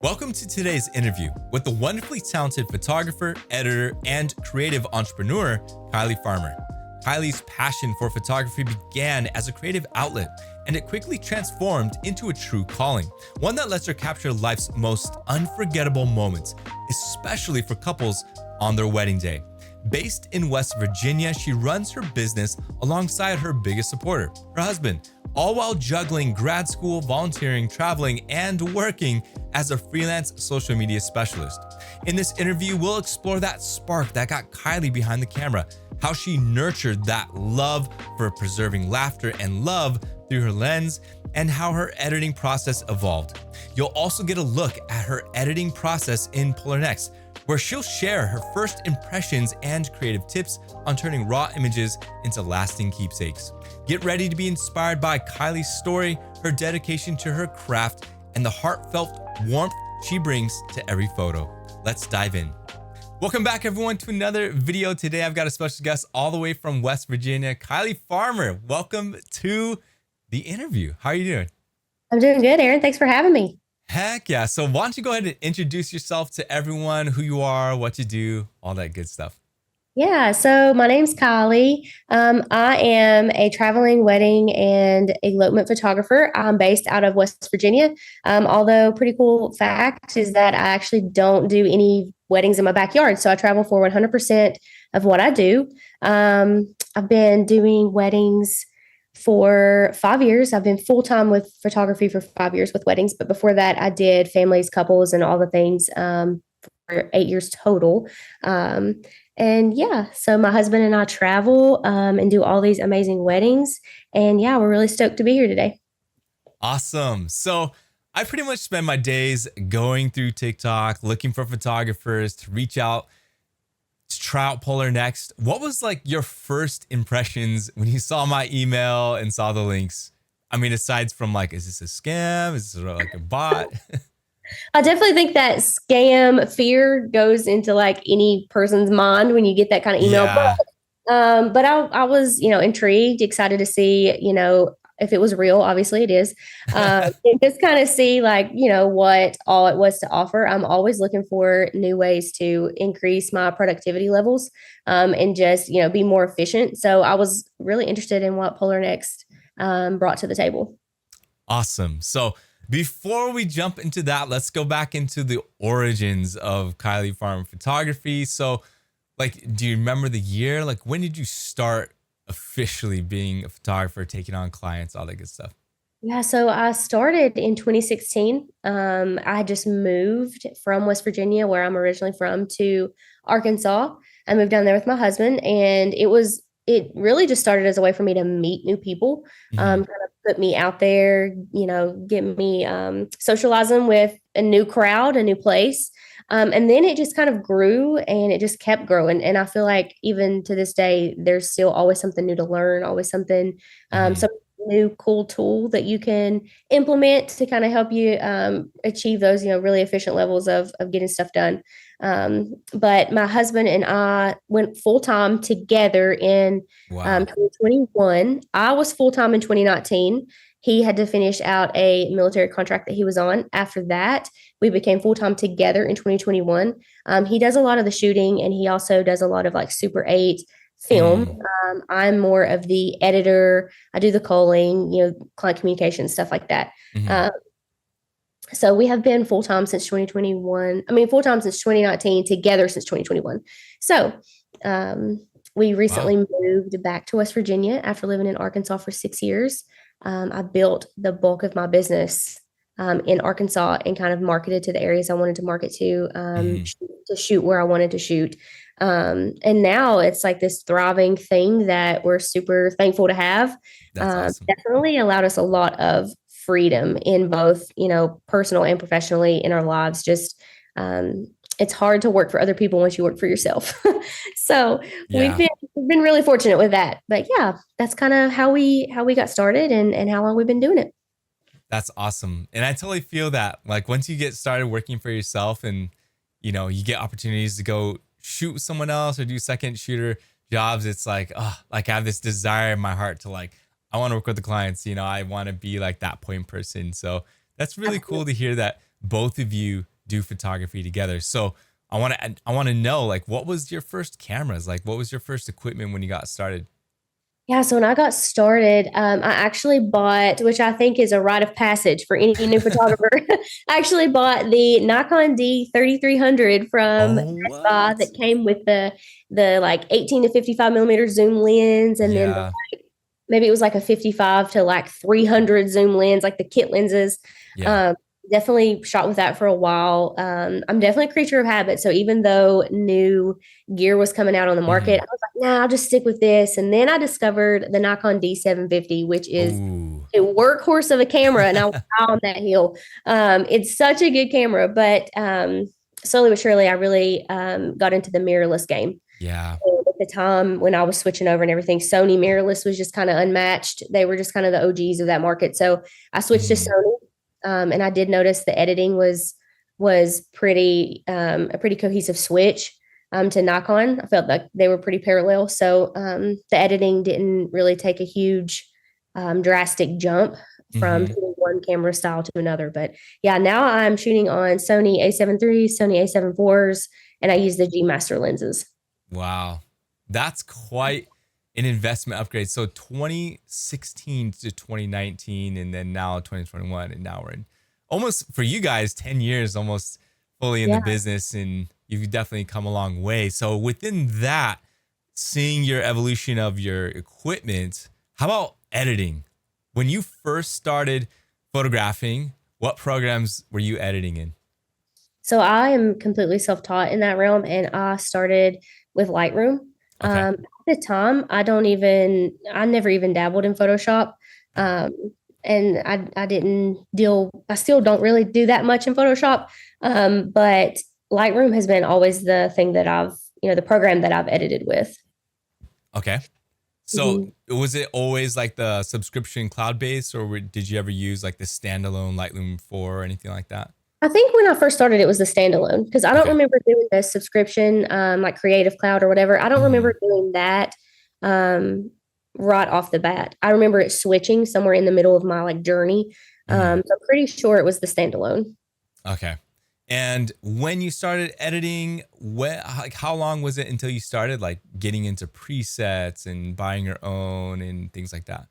Welcome to today's interview with the wonderfully talented photographer, editor, and creative entrepreneur, Kylie Farmer. Kylie's passion for photography began as a creative outlet, and it quickly transformed into a true calling, one that lets her capture life's most unforgettable moments, especially for couples on their wedding day. Based in West Virginia, she runs her business alongside her biggest supporter, her husband, all while juggling grad school, volunteering, traveling, and working as a freelance social media specialist. In this interview, we'll explore that spark that got Kylie behind the camera, how she nurtured that love for preserving laughter and love through her lens, and how her editing process evolved. You'll also get a look at her editing process in Polarr Next, where she'll share her first impressions and creative tips on turning raw images into lasting keepsakes. Get ready to be inspired by Kylie's story, her dedication to her craft, and the heartfelt warmth she brings to every photo. Let's dive in. Welcome back, everyone, to another video. Today, I've got a special guest all the way from West Virginia, Kylie Farmer. Welcome to the interview. How are you doing? I'm doing good, Aaron. Thanks for having me. Heck yeah. So why don't you go ahead and introduce yourself to everyone, who you are, what you do, all that good stuff. Yeah, so my name's Kylie. I am a traveling wedding and elopement photographer. I'm based out of West Virginia. Although, pretty cool fact is that I actually don't do any weddings in my backyard. So I travel for 100% of what I do. I've been doing weddings for 5 years. I've been full time with photography for 5 years with weddings. But before that, I did families, couples, and all the things for 8 years total. And yeah, so my husband and I travel and do all these amazing weddings. And yeah, we're really stoked to be here today. Awesome. So I pretty much spend my days going through TikTok, looking for photographers to reach out, to try out Polarr Next. What was like your first impressions when you saw my email and saw the links? I mean, aside from like, is this a scam? Is this like a bot? I definitely think that scam fear goes into like any person's mind when you get that kind of email. Yeah. But I was, intrigued, excited to see, if it was real. Obviously, it is. And just kind of see, like, what all it was to offer. I'm always looking for new ways to increase my productivity levels and just, be more efficient. So I was really interested in what Polarr Next brought to the table. Awesome. So before we jump into that, let's go back into the origins of Kylie Farm photography. So, like, do you remember the year? Like, when did you start officially being a photographer, taking on clients, all that good stuff? Yeah, so I started in 2016. I had just moved from West Virginia, where I'm originally from, to Arkansas. I moved down there with my husband, and it really just started as a way for me to meet new people, Hmm. kind of put me out there, get me socializing with a new crowd, a new place. And then it just kind of grew and it just kept growing. And I feel like even to this day, there's still always something new to learn, always something, Hmm. some new cool tool that you can implement to kind of help you achieve those, really efficient levels of getting stuff done. But my husband and I went full time together in Wow. 2021. I was full time in 2019. He had to finish out a military contract that he was on. After that, we became full time together in 2021. He does a lot of the shooting and he also does a lot of like Super 8 film. Mm. I'm more of the editor. I do the calling, client communication, stuff like that. Hmm. Uh, so we have been full time since 2021. I mean, full time since 2019, together since 2021. So we Wow. recently moved back to West Virginia after living in Arkansas for 6 years. I built the bulk of my business in Arkansas and kind of marketed to the areas I wanted to market Hmm. to shoot where I wanted to shoot. And now it's like this thriving thing that we're super thankful to have. That's awesome. Definitely allowed us a lot of freedom in both, personal and professionally in our lives. Just it's hard to work for other people once you work for yourself. So Yeah. we've been really fortunate with that. But yeah, that's kind of how we got started and how long we've been doing it. That's awesome. And I totally feel that like once you get started working for yourself and you get opportunities to go shoot with someone else or do second shooter jobs, it's like, oh, like I have this desire in my heart to like, I want to work with the clients, I want to be like that point person. So that's really cool to hear that. both of you do photography together. So I want to know, like, what was your first cameras? Like, what was your first equipment when you got started? Yeah, so when I got started, I actually bought, which I think is a rite of passage for any new photographer. I actually bought the Nikon D3300 from Oh, Best Buy what? that came with the like 18 to 55 millimeter zoom lens, and then Yeah. maybe it was like a 55 to like 300 zoom lens, like the kit lenses. Yeah. Um, Definitely shot with that for a while. I'm definitely a creature of habit. So even though new gear was coming out on the market, Hmm. I was like, nah, I'll just stick with this. And then I discovered the Nikon D750, which is Ooh. a workhorse of a camera. And I was out on that hill. It's such a good camera, but slowly but surely, I really got into the mirrorless game. Yeah. At the time when I was switching over and everything, Sony mirrorless was just kind of unmatched. They were just kind of the OGs of that market. So I switched to Hmm. Sony, and I did notice the editing was pretty a pretty cohesive switch to Nikon. I felt like they were pretty parallel. So the editing didn't really take a huge drastic jump from Hmm. shooting one camera style to another. But yeah, now I'm shooting on Sony A7 III, Sony A7 IVs, and I use the G Master lenses. Wow. That's quite an investment upgrade. So 2016 to 2019, and then now 2021, and now we're in almost, for you guys, 10 years almost fully in the Yeah. business, and you've definitely come a long way. So within that, seeing your evolution of your equipment, how about editing? When you first started photographing, what programs were you editing in? So I am completely self-taught in that realm, and I started with Lightroom. Okay. At the time, I never even dabbled in Photoshop. Um, and I didn't deal, I still don't really do that much in Photoshop. But Lightroom has been always the thing that the program that I've edited with. Okay. So Mhm. was it always like the subscription cloud based, or did you ever use like the standalone Lightroom 4 or anything like that? I think when I first started, it was the standalone because I don't Okay. remember doing the subscription, like Creative Cloud or whatever. I don't Hmm. remember doing that um, right off the bat. I remember it switching somewhere in the middle of my like journey. Hmm. So I'm pretty sure it was the standalone. Okay. And when you started editing, like how long was it until you started like getting into presets and buying your own and things like that?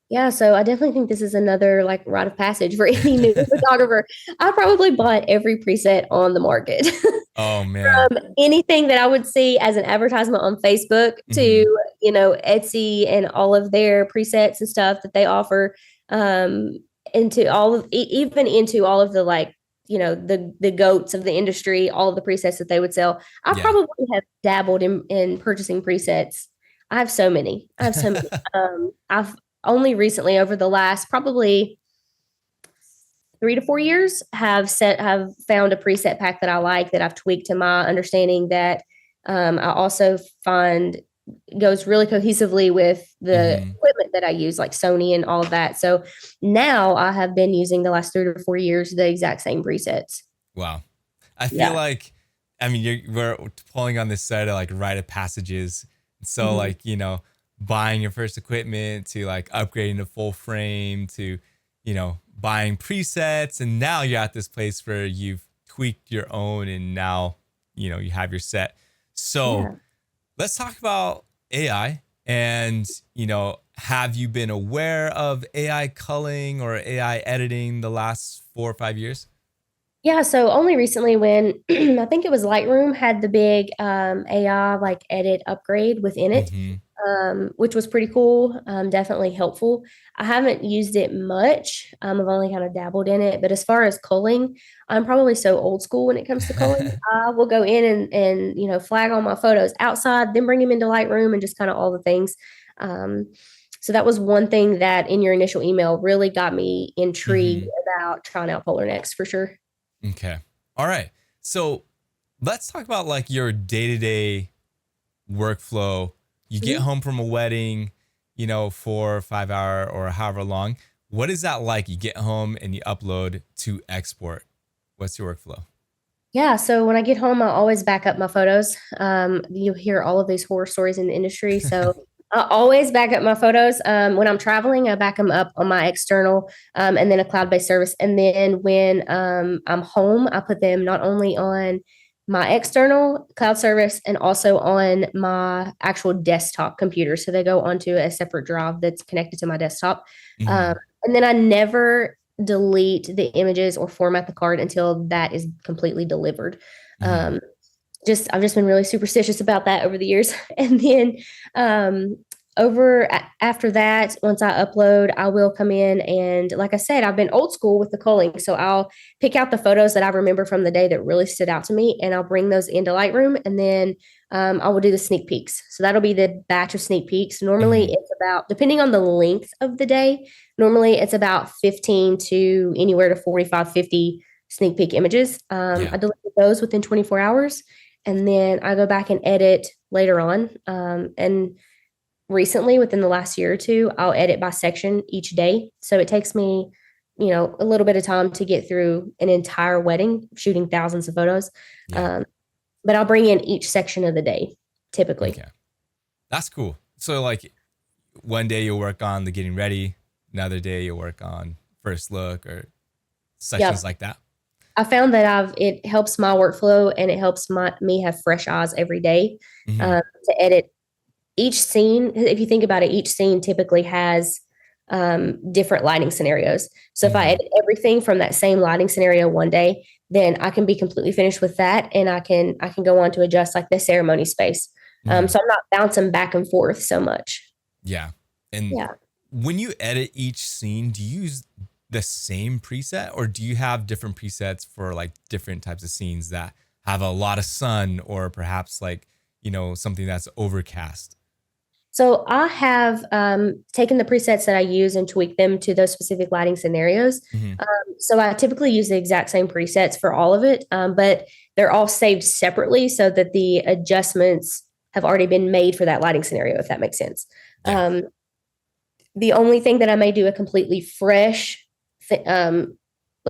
Yeah, so I definitely think this is another like rite of passage for any new photographer. I probably bought every preset on the market. Oh man. Anything that I would see as an advertisement on Facebook to, Hmm. Etsy and all of their presets and stuff that they offer, um, into all of even into all of the like, the goats of the industry, all of the presets that they would sell. I Yeah. probably have dabbled in purchasing presets. I have so many. I have so many. I've only recently over the last probably 3 to 4 years have found a preset pack that I like that I've tweaked to my understanding that I also find goes really cohesively with the Hmm. equipment that I use, like Sony and all of that. So now I have been using the last 3 to 4 years the exact same presets. Wow. I feel Yeah. like, I mean, we're pulling on this side of like rite of passages. So Mhm. like, buying your first equipment to like upgrading to full frame to, buying presets. And now you're at this place where you've tweaked your own and now, you have your set. So Yeah. let's talk about AI and, have you been aware of AI culling or AI editing the last 4 or 5 years? Yeah, so only recently when I think it was Lightroom had the big AI like edit upgrade within it, Hmm. which was pretty cool, definitely helpful. I haven't used it much. I've only kind of dabbled in it, but as far as culling, I'm probably so old school when it comes to culling. I will go in and flag all my photos outside, then bring them into Lightroom and just kind of all the things. Um, so that was one thing that in your initial email really got me intrigued Hmm. about trying out Polarr Next for sure. Okay. All right. So let's talk about like your day to day workflow. You get Mhm. home from a wedding, 4 or 5 hour or however long. What is that like? You get home and you upload to export. What's your workflow? Yeah, so when I get home, I always back up my photos. You hear all of these horror stories in the industry. So I always back up my photos. When I'm traveling, I back them up on my external, and then a cloud-based service. And then when I'm home, I put them not only on my external cloud service and also on my actual desktop computer. So they go onto a separate drive that's connected to my desktop. Um, Mhm, and then I never delete the images or format the card until that is completely delivered. mhm. Um, I've just been really superstitious about that over the years. And then um after that, once I upload, I will come in and, like I said, I've been old school with the culling. So I'll pick out the photos that I remember from the day that really stood out to me, and I'll bring those into Lightroom, and then I will do the sneak peeks. So that'll be the batch of sneak peeks. Normally Mhm. it's about, depending on the length of the day, normally it's about 15 to anywhere to 45, 50 sneak peek images. Yeah. I deliver those within 24 hours, and then I go back and edit later on. And recently, within the last year or two, I'll edit by section each day. So it takes me, a little bit of time to get through an entire wedding, shooting thousands of photos. Yeah. Um, but I'll bring in each section of the day, typically. Okay. That's cool. So like one day you'll work on the getting ready, another day you'll work on first look or sections Yep. like that. I found that it helps my workflow, and it helps me have fresh eyes every day Mhm. to edit each scene. If you think about it, each scene typically has different lighting scenarios. So if I Mhm. edit everything from that same lighting scenario one day, then I can be completely finished with that, and I can go on to adjust like the ceremony space. Mhm. So I'm not bouncing back and forth so much. Yeah. And Yeah. when you edit each scene, do you use the same preset or do you have different presets for like different types of scenes that have a lot of sun or perhaps like, something that's overcast? So I have taken the presets that I use and tweaked them to those specific lighting scenarios. Mhm. So I typically use the exact same presets for all of it, but they're all saved separately so that the adjustments have already been made for that lighting scenario, if that makes sense. Yeah. Um, the only thing that I may do a completely fresh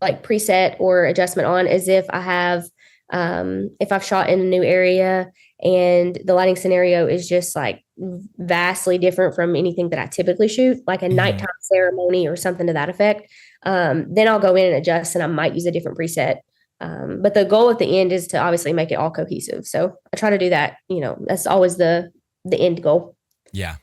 like preset or adjustment on is if I've shot in a new area and the lighting scenario is just like vastly different from anything that I typically shoot, like a Mhm. nighttime ceremony or something to that effect. Then I'll go in and adjust, and I might use a different preset. But the goal at the end is to obviously make it all cohesive. So I try to do that. That's always the end goal. Yeah.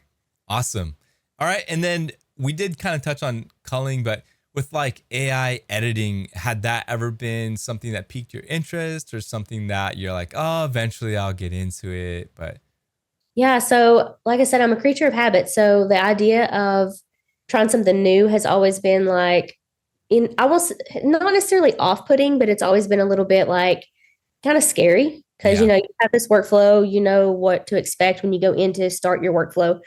Awesome. All right. And then we did kind of touch on culling, but with like AI editing, had that ever been something that piqued your interest or something that you're like, oh, eventually I'll get into it? But Yeah. So, like I said, I'm a creature of habit. So the idea of trying something new has always been like, I was not necessarily off putting, but it's always been a little bit like kind of scary because, yeah. you have this workflow, you know what to expect when you go in to start your workflow.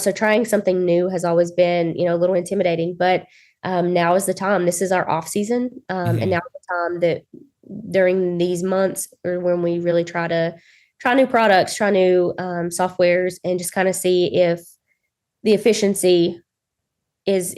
So trying something new has always been, a little intimidating, but now is the time. This is our off season. And Hmm. now is the time that during these months or when we really try to try new products, try new softwares, and just kind of see if the efficiency is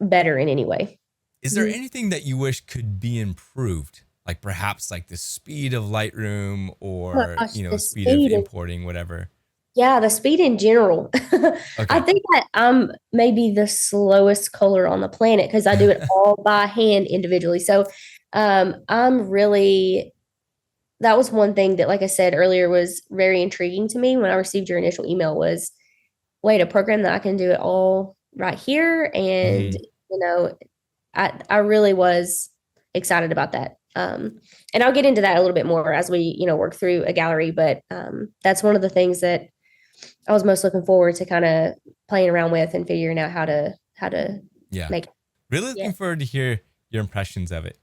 better in any way. Is there Mhm. anything that you wish could be improved? Like perhaps like the speed of Lightroom Oh my or, gosh, the speed of speed is importing, whatever. yeah, the speed in general. I Okay. think that I'm maybe the slowest color on the planet because I do it all by hand individually. So I'm really that was one thing that, like I said earlier, was very intriguing to me when I received your initial email was, wait, a program that I can do it all right here. And, Hmm. you know, I really was excited about that. And I'll get into that a little bit more as we, work through a gallery. But that's one of the things that I was most looking forward to kind of playing around with and figuring out how to Yeah. make it. Really Yeah. looking forward to hear your impressions of it.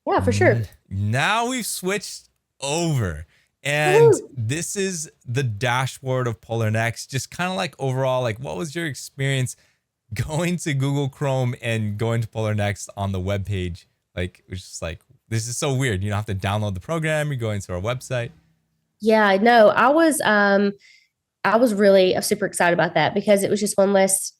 Yeah, for sure. Now we've switched over. And Woo-hoo. this is the dashboard of Polarr Next. Just kind of like overall, like what was your experience going to Google Chrome and going to Polarr Next on the web page? Like it was just like this is so weird. You don't have to download the program, you go into our website. Yeah, no, I was really super excited about that because it was just one less,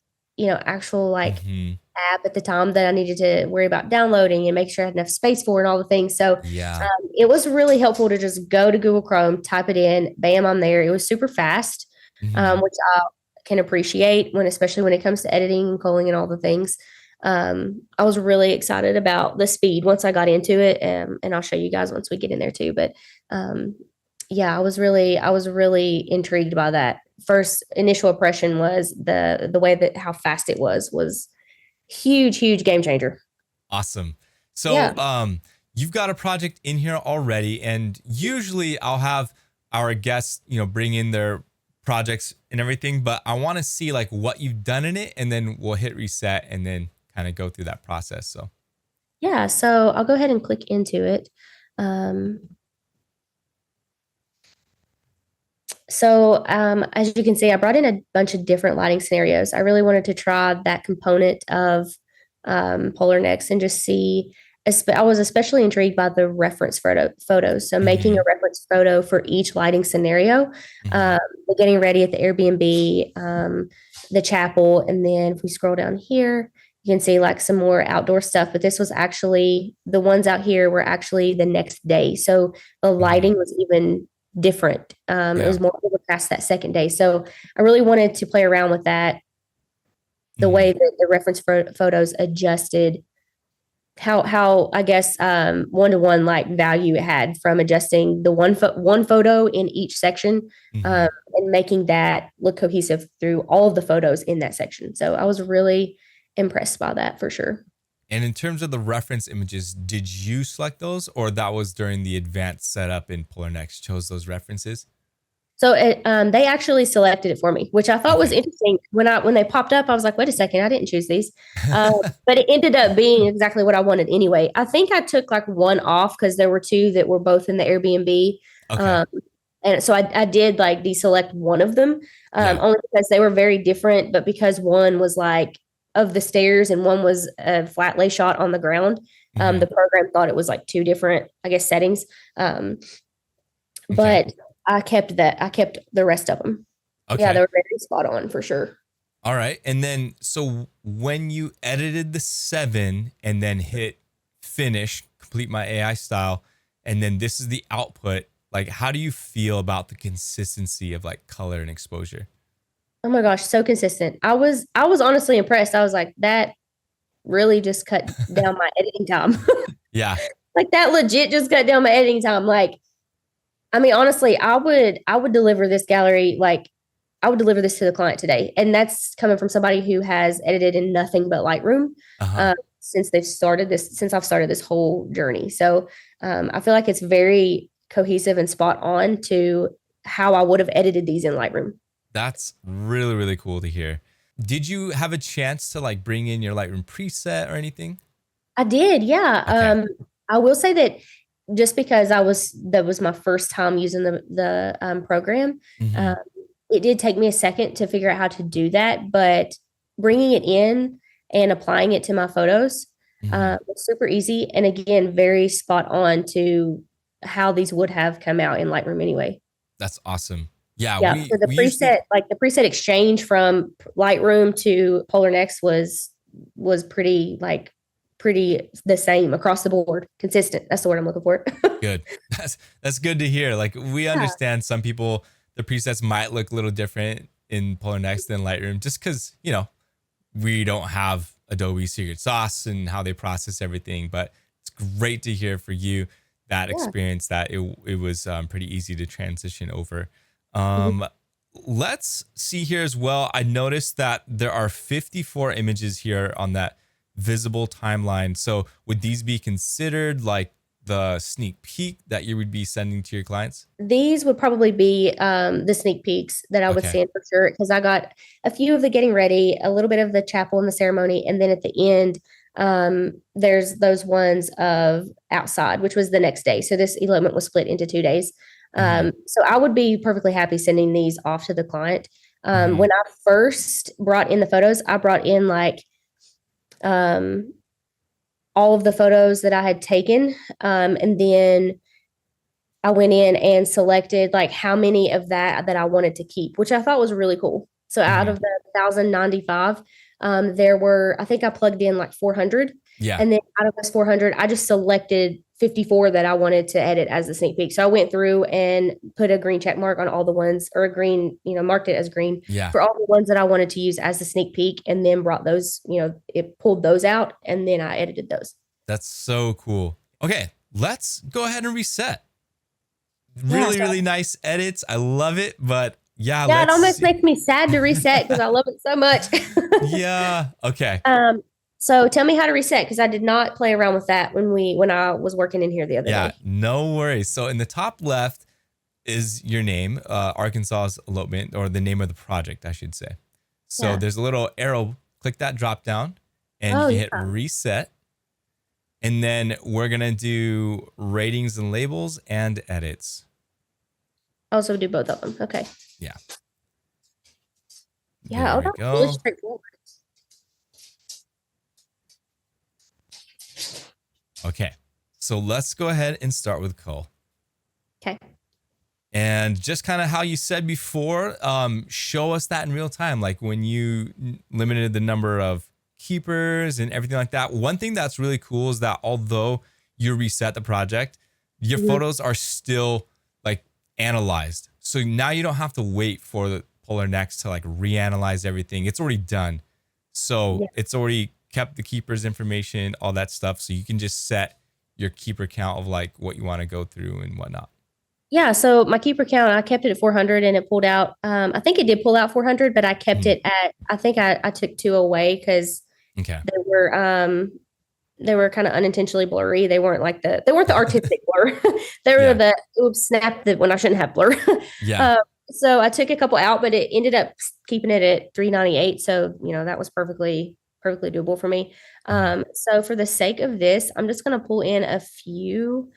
actual like Hmm. app at the time that I needed to worry about downloading and make sure I had enough space for and all the things. So Yeah. it was really helpful to just go to Google Chrome, type it in, bam, I'm there. It was super fast, Hmm. which I can appreciate when, especially when it comes to editing and culling and all the things. I was really excited about the speed once I got into it, and I'll show you guys once we get in there too. But yeah, I was really intrigued by that. First initial impression was the way that how fast it was huge game changer. Awesome. So, Yeah. you've got a project in here already, and usually I'll have our guests, bring in their projects and everything, but I want to see like what you've done in it, and then we'll hit reset and then kind of go through that process. So, Yeah, so I'll go ahead and click into it. Um, as you can see, I brought in a bunch of different lighting scenarios. I really wanted to try that component of Polarr Next and just see. I was especially intrigued by the reference photos. So making a reference photo for each lighting scenario, getting ready at the Airbnb, the chapel, and then if we scroll down here, you can see like some more outdoor stuff. But this was actually the ones out here were actually the next day. So the lighting was even different. It was more overcast that second day. So I really wanted to play around with that. The way that the reference photos adjusted how I guess one-to-one like value it had from adjusting the one photo in each section and making that look cohesive through all of the photos in that section. So I was really impressed by that for sure. And in terms of the reference images, did you select those, or that was during the advanced setup in Polarr Next chose those references? So they actually selected it for me, which I thought was interesting. When they popped up, I was like, wait a second, I didn't choose these. But it ended up being exactly what I wanted anyway. I think I took like one off because there were two that were both in the Airbnb. And so I did like deselect one of them only because they were very different, but because one was like of the stairs and one was a flat lay shot on the ground. The program thought it was like two different, I guess, settings. But I kept the rest of them. Yeah, they were very spot on for sure. All right. And then, so when you edited the 7 and then hit finish, complete my AI style, and then this is the output, like, how do you feel about the consistency of like color and exposure? Oh my gosh, so consistent. I was honestly impressed. I was like, that really just cut down my editing time. Yeah. Like that legit just cut down my editing time. Like, I mean, honestly, I would deliver this gallery, like I would deliver this to the client today. And that's coming from somebody who has edited in nothing but Lightroom since I've started this whole journey. So I feel like it's very cohesive and spot on to how I would have edited these in Lightroom. That's really, really cool to hear. Did you have a chance to like bring in your Lightroom preset or anything? I did, yeah. I will say that just because that was my first time using the program. It did take me a second to figure out how to do that, but bringing it in and applying it to my photos was super easy. And again, very spot on to how these would have come out in Lightroom anyway. That's awesome. Yeah. So the preset, like the preset exchange from Lightroom to Polarr Next was pretty the same across the board, consistent. That's the word I'm looking for. Good. That's good to hear. Like we understand some people, the presets might look a little different in Polarr Next than Lightroom, just because, we don't have Adobe secret sauce and how they process everything. But it's great to hear for you that experience that it was pretty easy to transition over. Let's see here as well. I noticed that there are 54 images here on that visible timeline. So would these be considered like the sneak peek that you would be sending to your clients? These would probably be the sneak peeks that I would send for sure, because I got a few of the getting ready, a little bit of the chapel and the ceremony, and then at the end, there's those ones of outside, which was the next day. So this elopement was split into 2 days. So I would be perfectly happy sending these off to the client. When I first brought in the photos, I brought in like all of the photos that I had taken. And then I went in and selected like how many of that I wanted to keep, which I thought was really cool. So out of the 1,095, there were, I think I plugged in like 400. Yeah. And then out of those 400, I just selected 54 that I wanted to edit as the sneak peek. So I went through and put a green check mark on all the ones, or a green, marked it as green Yeah. for all the ones that I wanted to use as the sneak peek, and then brought those, it pulled those out, and then I edited those. That's so cool. Okay, let's go ahead and reset. Yeah, Really, really nice edits. I love it. But yeah, it let's almost see. makes me sad to reset because I love it so much. Yeah. Okay. So tell me how to reset, because I did not play around with that when I was working in here the other day. No worries. So in the top left is your name, Arkansas's elopement, or the name of the project, I should say. So there's a little arrow. Click that drop down, and you can hit reset. And then we're gonna do ratings and labels and edits. Also do both of them. Okay. Yeah. Yeah. There we go. Really straightforward. Okay. So let's go ahead and start with Cole. Okay. And just kind of how you said before, show us that in real time, like when you limited the number of keepers and everything like that. One thing that's really cool is that although you reset the project, your photos are still like analyzed. So now you don't have to wait for the Polarr Next to like reanalyze everything. It's already done. So it's already kept the keepers information, all that stuff. So you can just set your keeper count of like what you want to go through and whatnot. Yeah, so my keeper count, I kept it at 400, and it pulled out. I think it did pull out 400, but I kept it at. I think I took 2 away because they were kind of unintentionally blurry. They weren't the artistic blur. They were the oops snap that when I shouldn't have blur. So I took a couple out, but it ended up keeping it at 398. So that was perfectly doable for me. So for the sake of this, I'm just gonna pull in a few.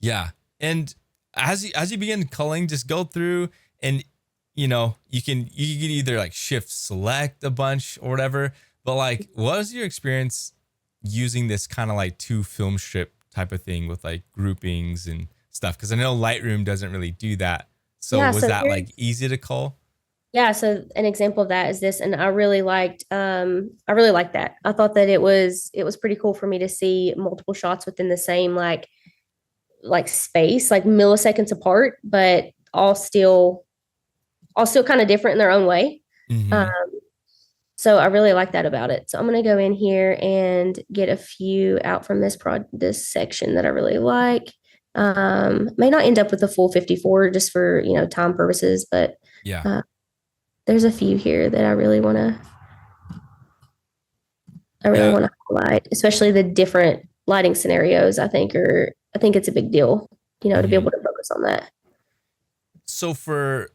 Yeah. And as you begin culling, just go through and you can either like shift select a bunch or whatever. But like, what was your experience using this kind of like 2 film strip type of thing with like groupings and stuff? Because I know Lightroom doesn't really do that. So was that like easy to cull? Yeah, so an example of that is this, and I really liked that. I thought that it was pretty cool for me to see multiple shots within the same like space, like milliseconds apart, but all still kind of different in their own way. So I really like that about it. So I'm going to go in here and get a few out from this section that I really like. May not end up with the full 54 just for, time purposes, but there's a few here that I really want to highlight, especially the different lighting scenarios. I think it's a big deal, to be able to focus on that. So for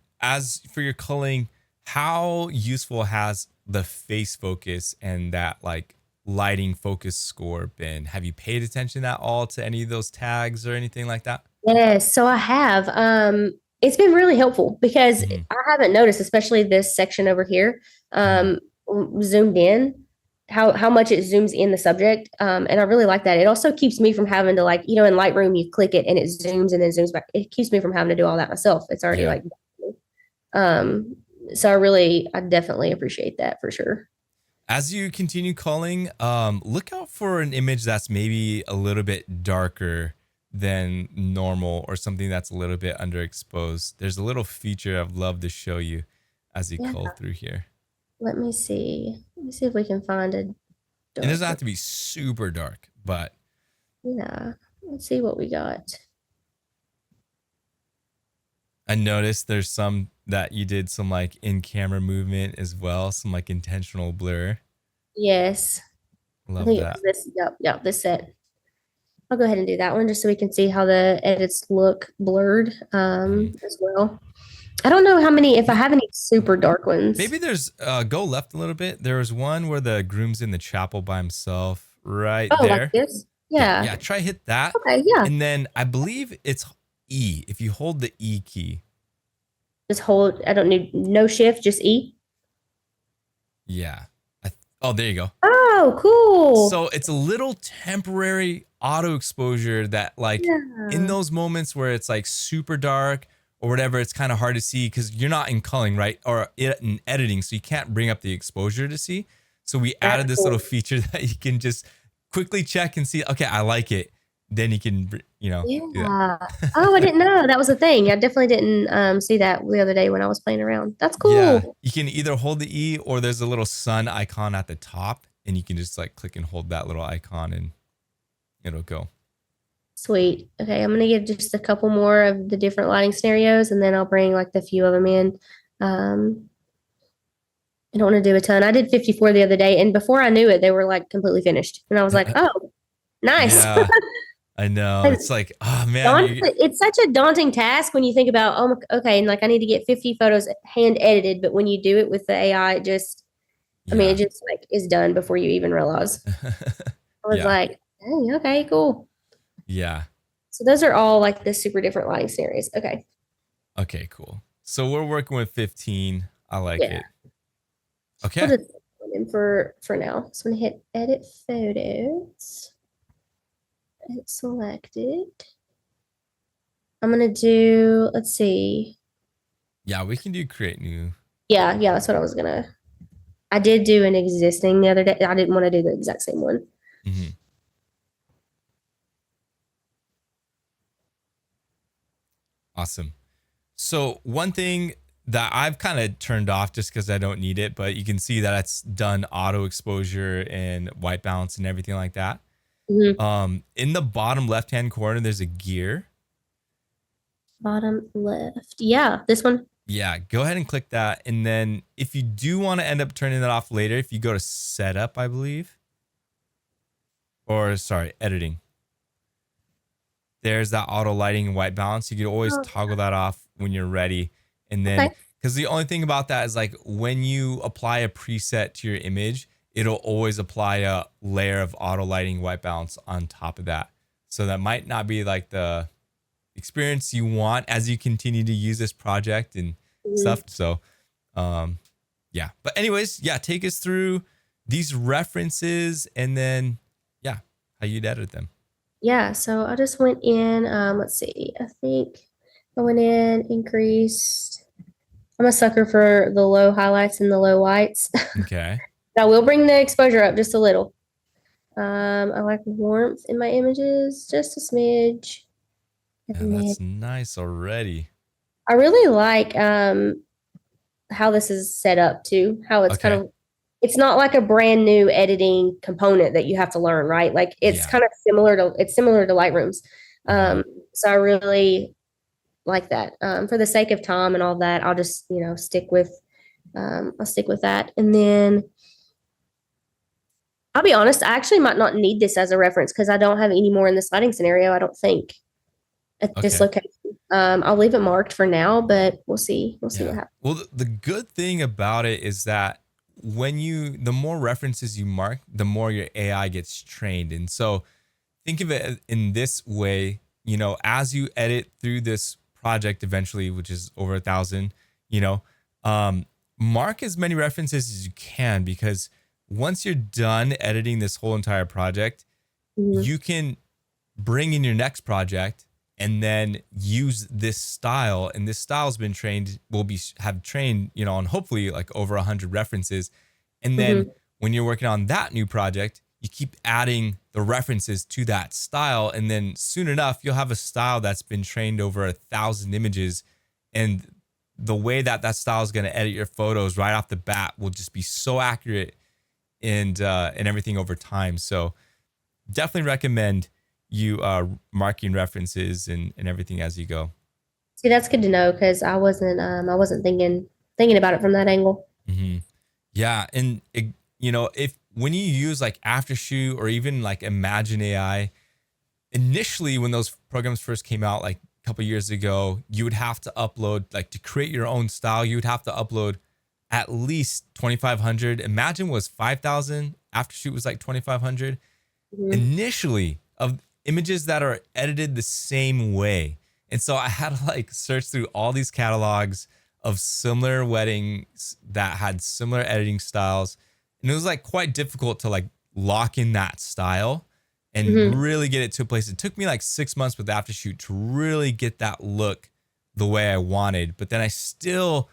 your culling, how useful has the face focus and that like lighting focus score been? Have you paid attention at all to any of those tags or anything like that? Yes, so I have. It's been really helpful because I haven't noticed, especially this section over here, zoomed in, how much it zooms in the subject. And I really like that. It also keeps me from having to in Lightroom, you click it and it zooms and then zooms back. It keeps me from having to do all that myself. It's already so I definitely appreciate that for sure. As you continue culling, look out for an image that's maybe a little bit darker than normal or something that's a little bit underexposed. There's a little feature I'd love to show you as you cull through here. Let me see if we can find a dark. It doesn't have to be super dark, but yeah, let's see what we got. I noticed there's some that you did some like in-camera movement as well, some like intentional blur. Yes. Love that. This set. I'll go ahead and do that one just so we can see how the edits look blurred as well. I don't know if I have any super dark ones. Maybe there's go left a little bit. There was one where the groom's in the chapel by himself right there. Like this? Yeah. Yeah, try hit that. Okay, yeah. And then I believe it's E. If you hold the E key. Just hold, I don't need no shift, just E. Yeah. Oh, there you go. Oh, cool. So it's a little temporary auto exposure that like in those moments where it's like super dark or whatever, it's kind of hard to see because you're not in culling, right? Or in editing, so you can't bring up the exposure to see. So we added this little feature that you can just quickly check and see, okay, I like it. Then you can, do Yeah. that. Oh, I didn't know that was a thing. I definitely didn't see that the other day when I was playing around. That's Yeah, cool. you can either hold the E or there's a little sun icon at the top, and you can just like click and hold that little icon and it'll go. Sweet. Okay, I'm gonna give just a couple more of the different lighting scenarios, and then I'll bring like the few of them in. Um, I don't want to do a ton. I did 54 the other day, and before I knew it, they were like completely finished. And I was like, oh, nice. Yeah, I know. It's like, oh man, It's such a daunting task when you think about, oh, okay, and like I need to get 50 photos hand edited, but when you do it with the AI, I mean, it yeah. just like is done before you even realize. I was Yeah. like, hey, okay, cool. Yeah. So those are all like the super different lighting scenarios. Okay. Okay, cool. So we're working with 15. I like Yeah. it. We'll Okay. just put them in for now. So I'm gonna hit edit photos. Edit selected. I'm gonna do, let's see. Yeah, we can do create new. Yeah, that's what I was gonna. I did do an existing the other day. I didn't want to do the exact same one. Hmm. Awesome. So one thing that I've kind of turned off just because I don't need it, but you can see that it's done auto exposure and white balance and everything like that. Mhm. In the bottom left hand corner, there's a gear. Bottom left. Yeah, this one. Yeah, go ahead and click that. And then if you do want to end up turning that off later, if you go to setup, I believe, or sorry, editing, there's that auto lighting and white balance. You can always Oh, toggle that off when you're ready. And then, okay. because the only thing about that is like when you apply a preset to your image, it'll always apply a layer of auto lighting white balance on top of that. So that might not be like the experience you want as you continue to use this project and stuff. Mhm. So, um, yeah. But anyways, yeah, take us through these references and then, yeah, how you'd edit them. Yeah, so I just went in, let's see, I think I went in, increased. I'm a sucker for the low highlights and the low whites. Okay. I will bring the exposure up just a little. I like warmth in my images, just a smidge. Yeah, And then that's nice already. I really like how this is set up too, how it's kind Okay. of it's not like a brand new editing component that you have to learn, right? Like it's Yeah. kind of similar to Lightroom's. Hmm. So I really like that. For the sake of time and all that, I'll just, I'll stick with that. And then I'll be honest, I actually might not need this as a reference because I don't have any more in this lighting scenario, I don't think, at this Okay. location. I'll leave it marked for now, but we'll see. We'll see what Yeah. happens. Well, the good thing about it is that the more references you mark, the more your AI gets trained. And so think of it in this way, as you edit through this project eventually, which is over 1,000, you know, um, mark as many references as you can, because once you're done editing this whole entire project, Mhm. you can bring in your next project and then use this style. And this style's been trained, have trained, on hopefully like over 100 references. And then Mhm. when you're working on that new project, you keep adding the references to that style. And then soon enough, you'll have a style that's been trained over 1,000 images. And the way that that style is going to edit your photos right off the bat will just be so accurate and everything over time. So definitely recommend you marking references and everything as you go. See, that's good to know because I wasn't thinking about it from that angle. Hmm. Yeah, and if when you use like Aftershoot or even like Imagine AI, initially when those programs first came out, like a couple years ago, you would have to upload, like, to create your own style, you would have to upload at least 2,500. Imagine was 5,000. Aftershoot was like 2,500 Mhm. initially of images that are edited the same way. And so I had to like search through all these catalogs of similar weddings that had similar editing styles. And it was like quite difficult to like lock in that style and Mhm. really get it to a place. It took me like 6 months with Aftershoot to really get that look the way I wanted. But then I still,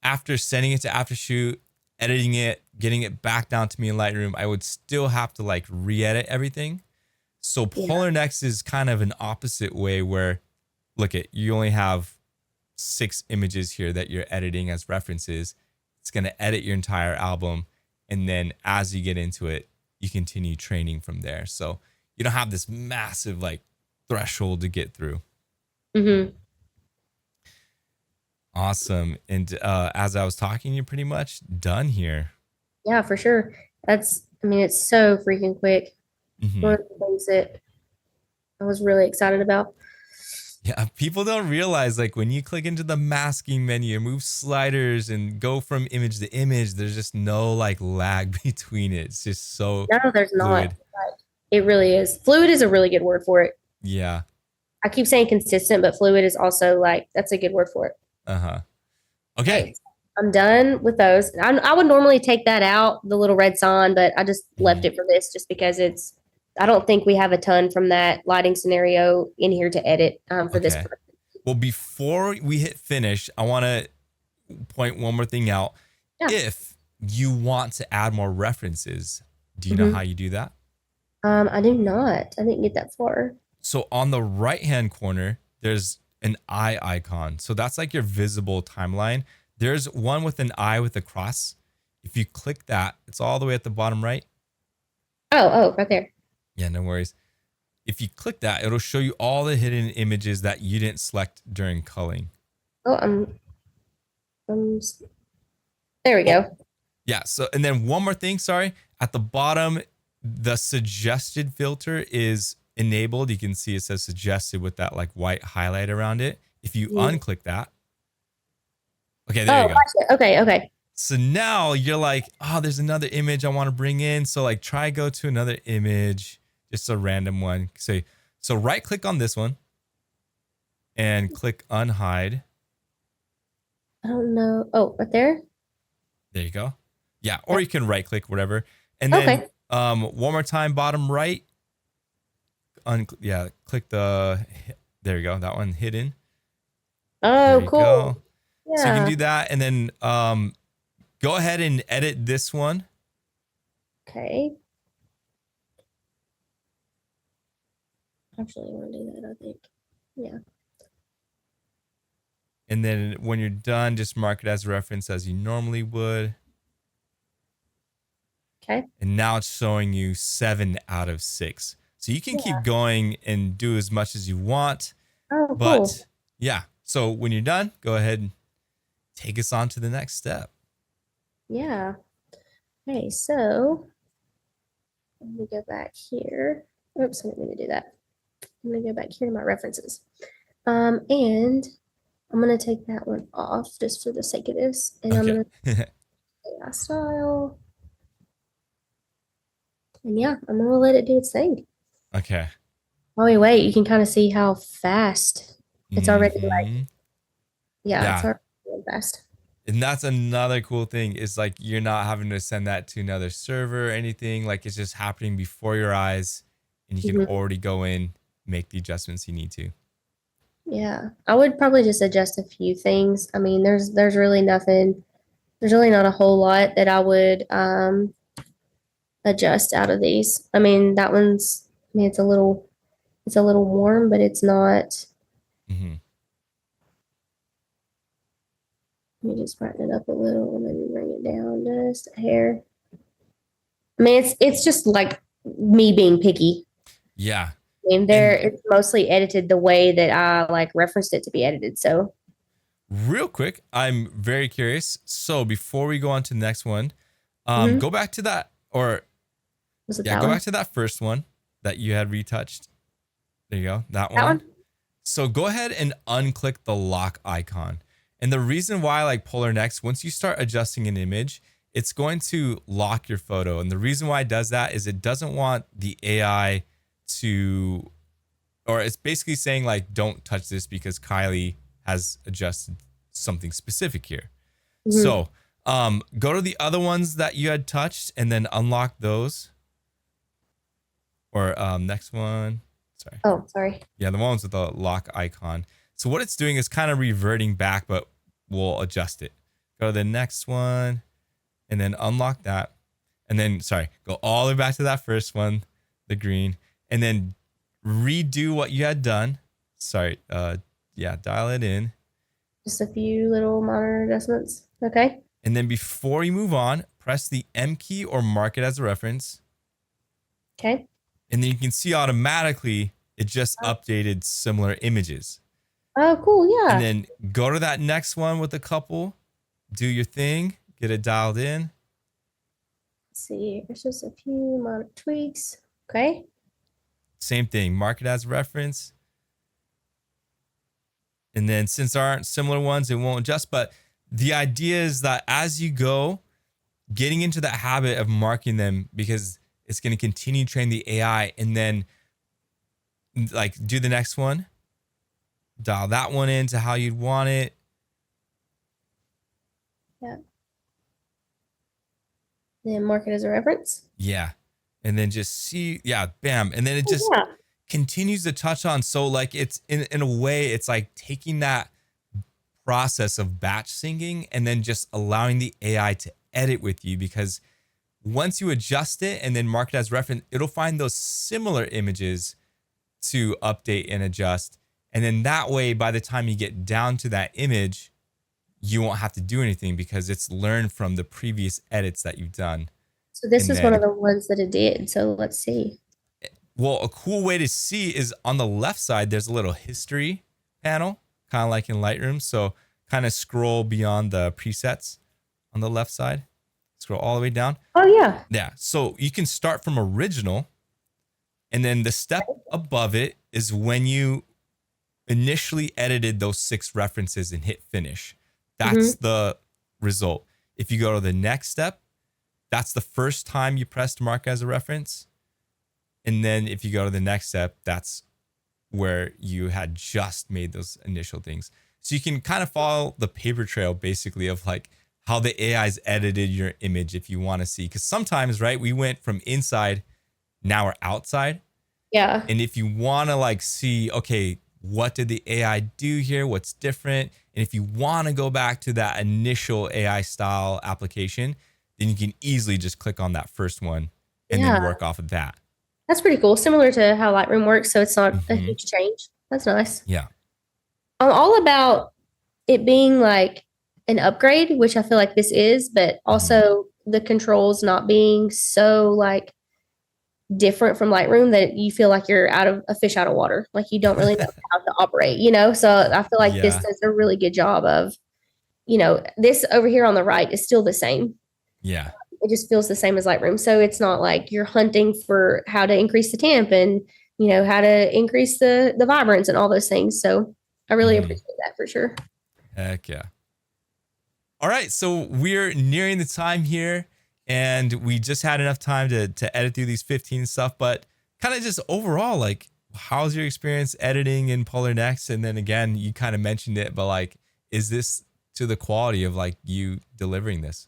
after sending it to Aftershoot, editing it, getting it back down to me in Lightroom, I would still have to like re-edit everything. So Yeah. Polarr Next is kind of an opposite way where, look at, you only have 6 images here that you're editing as references. It's going to edit your entire album. And then as you get into it, you continue training from there. So you don't have this massive like threshold to get through. Mm-hmm. Awesome. And as I was talking, you're pretty much done here. Yeah, for sure. I mean, it's so freaking quick. Mm-hmm. One of the things that I was really excited about. Yeah, people don't realize like when you click into the masking menu, move sliders and go from image to image, there's just no like lag between it. It's just so No, there's not. fluid. It really is. Fluid is a really good word for it. Yeah. I keep saying consistent, but fluid is also like, that's a good word for it. Uh-huh. Okay. Okay, I'm done with those. I would normally take that out, the little red sign, but I just left it for this just because I don't think we have a ton from that lighting scenario in here to edit for this. Okay. Well, before we hit finish, I want to point one more thing out. Yeah. If you want to add more references, do you know how you do that? I do not. I didn't get that far. So on the right-hand corner, there's an eye icon. So that's like your visible timeline. There's one with an eye with a cross. If you click that, it's all the way at the bottom right. Oh, right there. Yeah, no worries. If you click that, it'll show you all the hidden images that you didn't select during culling. Oh, there we go. Yeah. So, and then one more thing, sorry. At the bottom, the suggested filter is enabled. You can see it says suggested with that like white highlight around it. If you unclick that. Okay, there you go. Gotcha. Okay. So now you're like, oh, there's another image I want to bring in. So like try go to another image, just a random one. So right click on this one and click unhide. I don't know. Oh, right there. There you go. Yeah. Or you can right click, whatever. And then one more time, bottom right. Click there you go. That one hidden. Oh, cool. Go. Yeah. So you can do that. And then go ahead and edit this one. Okay. Actually, I want to do that, I think. Yeah. And then when you're done, just mark it as a reference as you normally would. Okay. And now it's showing you 7 out of 6. So you can keep going and do as much as you want. Oh, but cool. yeah. So when you're done, go ahead and take us on to the next step. Yeah. Okay, so let me go back here. Oops, I didn't mean to do that. I'm gonna go back here to my references. And I'm gonna take that one off just for the sake of this. And I'm gonna AI style. And yeah, I'm gonna let it do its thing. Okay. Oh wait, you can kind of see how fast it's already like, it's already really fast. And that's another cool thing is like you're not having to send that to another server or anything. Like it's just happening before your eyes and you can already go in, make the adjustments you need to. Yeah, I would probably just adjust a few things. I mean, there's really nothing, there's really not a whole lot that I would adjust out of these. I mean, that one's, I mean, it's a little warm, but it's not. Let me just brighten it up a little and then bring it down just a hair. I mean, it's just like me being picky. Yeah. I mean, it's mostly edited the way that I like referenced it to be edited. So real quick, I'm very curious. So before we go on to the next one, go back to that go back to that first one that you had retouched. There you go. That one. So go ahead and unclick the lock icon. And the reason why I like Polarr Next, once you start adjusting an image, it's going to lock your photo. And the reason why it does that is it doesn't want the AI to, or it's basically saying like, don't touch this because Kylie has adjusted something specific here. So go to the other ones that you had touched and then unlock those. Or next one. Sorry. Oh, sorry. Yeah, the ones with the lock icon. So what it's doing is kind of reverting back, but we'll adjust it. Go to the next one. and then unlock that. And then, sorry, go all the way back to that first one, the green, and then redo what you had done. Sorry, yeah, dial it in. Just a few little minor adjustments. Okay. And then before you move on, press the M key or mark it as a reference. Okay. And then you can see automatically it just updated similar images. Oh, cool. Yeah. And then go to that next one with a couple, do your thing, get it dialed in. Let's see. There's just a few minor tweaks. Okay. Same thing, mark it as a reference. And then since there aren't similar ones, it won't adjust. But the idea is that as you go, getting into that habit of marking them, because it's going to continue to train the AI, and then like do the next one, dial that one into how you'd want it. Yeah. Then mark it as a reference. Yeah. And then just see, yeah, bam. And then it just continues to touch on. So like it's in a way, it's like taking that process of batch syncing and then just allowing the AI to edit with you, because once you adjust it and then mark it as reference, it'll find those similar images to update and adjust. And then that way, by the time you get down to that image, you won't have to do anything because it's learned from the previous edits that you've done. So this is one of the ones that it did. So let's see. Well, a cool way to see is on the left side, there's a little history panel, kind of like in Lightroom. So kind of scroll beyond the presets on the left side. Scroll all the way down. Oh, yeah. Yeah. So you can start from original. And then the step above it is when you initially edited those 6 references and hit finish. That's the result. If you go to the next step, that's the first time you pressed mark as a reference. And then if you go to the next step, that's where you had just made those initial things. So you can kind of follow the paper trail basically of like how the AI's edited your image if you want to see. Because sometimes, right, we went from inside, now we're outside. Yeah. And if you want to like see, okay, what did the AI do here? What's different? And if you want to go back to that initial AI style application, then you can easily just click on that first one and then work off of that. That's pretty cool. Similar to how Lightroom works. So it's not a huge change. That's nice. Yeah. I'm all about it being like an upgrade, which I feel like this is, but also the controls not being so like different from Lightroom that you feel like you're out of a fish out of water. Like you don't really know how to operate, you know? So I feel like this does a really good job of, you know, this over here on the right is still the same. Yeah. It just feels the same as Lightroom. So it's not like you're hunting for how to increase the temp and, you know, how to increase the vibrance and all those things. So I really appreciate that for sure. Heck yeah. All right. So we're nearing the time here, and we just had enough time to edit through these 15 stuff, but kind of just overall, like, how's your experience editing in Polarr Next? And then again, you kind of mentioned it, but like, is this to the quality of like you delivering this?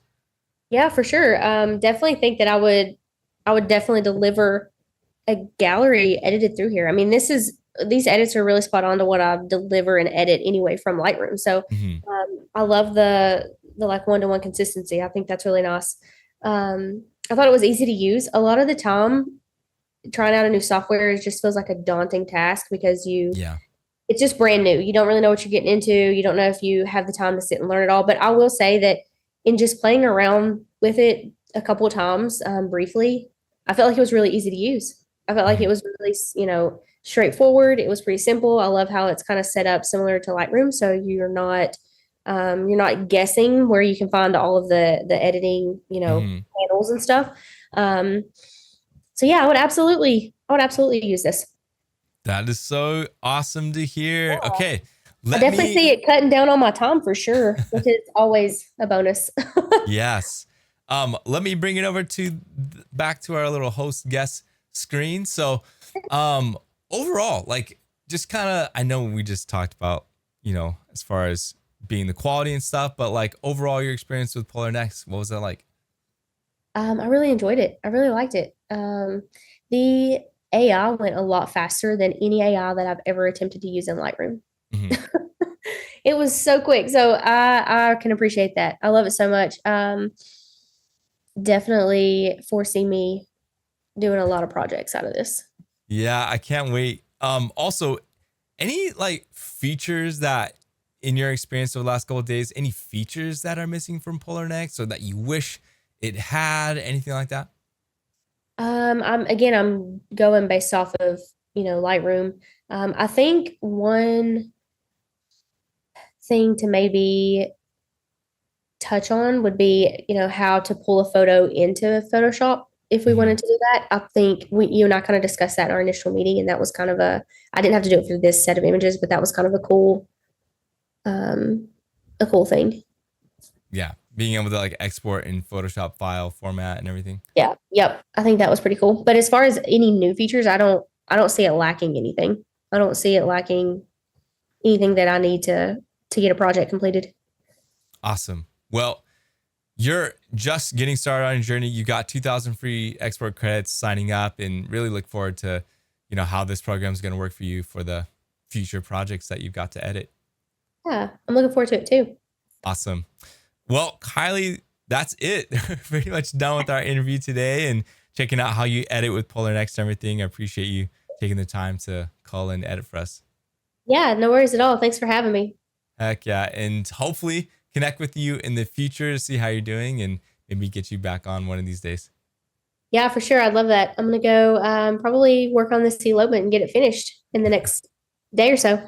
Yeah, for sure. Definitely think that I would definitely deliver a gallery edited through here. I mean, these edits are really spot on to what I deliver and edit anyway from Lightroom. So I love the like one-to-one consistency. I think that's really nice. I thought it was easy to use. A lot of the time, trying out a new software just feels like a daunting task because it's just brand new. You don't really know what you're getting into. You don't know if you have the time to sit and learn it all. But I will say that in just playing around with it a couple of times briefly, I felt like it was really easy to use. I felt like it was really, you know, straightforward. It was pretty simple. I love how it's kind of set up similar to Lightroom. So you're not guessing where you can find all of the editing, you know, panels and stuff. So yeah, I would absolutely use this. That is so awesome to hear. Yeah. Okay. I definitely see it cutting down on my time for sure, which is always a bonus. Yes. Let me bring it over back to our little host guest screen. So, overall, like just kind of, I know we just talked about, you know, as far as being the quality and stuff, but like overall your experience with Polarr Next, what was that like? I really enjoyed it. I really liked it. The AI went a lot faster than any AI that I've ever attempted to use in Lightroom. It was so quick. So I can appreciate that. I love it so much. definitely foresee me doing a lot of projects out of this. Yeah, I can't wait. Also, any like features that in your experience over the last couple of days, any features that are missing from Polarr Next or that you wish it had, anything like that? I'm going based off of, Lightroom. I think one thing to maybe touch on would be, how to pull a photo into Photoshop if we wanted Mhm. to do that. I think you and I kind of discussed that in our initial meeting, and that was kind of I didn't have to do it for this set of images, but that was kind of um, a cool thing. Yeah, being able to like export in Photoshop file format and everything. Yeah, yep. I think that was pretty cool. But as far as any new features, I don't see it lacking anything. I don't see it lacking anything that I need to get a project completed. Awesome. Well, you're just getting started on your journey. You got 2,000 free export credits signing up, and really look forward to, how this program is going to work for you for the future projects that you've got to edit. Yeah, I'm looking forward to it too. Awesome. Well, Kylie, that's it. We're pretty much done with our interview today and checking out how you edit with Polarr Next and everything. I appreciate you taking the time to call and edit for us. Yeah, no worries at all. Thanks for having me. Heck yeah. And hopefully connect with you in the future to see how you're doing and maybe get you back on one of these days. Yeah, for sure. I'd love that. I'm gonna go probably work on this elopement and get it finished in the next day or so.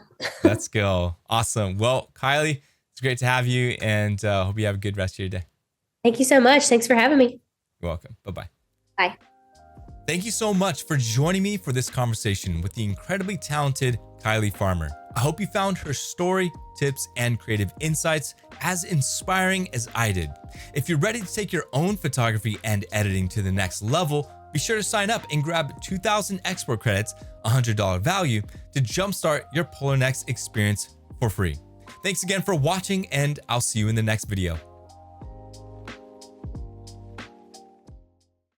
Let's go. Awesome. Well, Kylie, it's great to have you and hope you have a good rest of your day. Thank you so much. Thanks for having me. You're welcome. Bye-bye. Bye. Thank you so much for joining me for this conversation with the incredibly talented Kylie Farmer. I hope you found her story, tips, and creative insights as inspiring as I did. If you're ready to take your own photography and editing to the next level, be sure to sign up and grab 2,000 export credits, $100 value, to jumpstart your Polarr Next experience for free. Thanks again for watching, and I'll see you in the next video.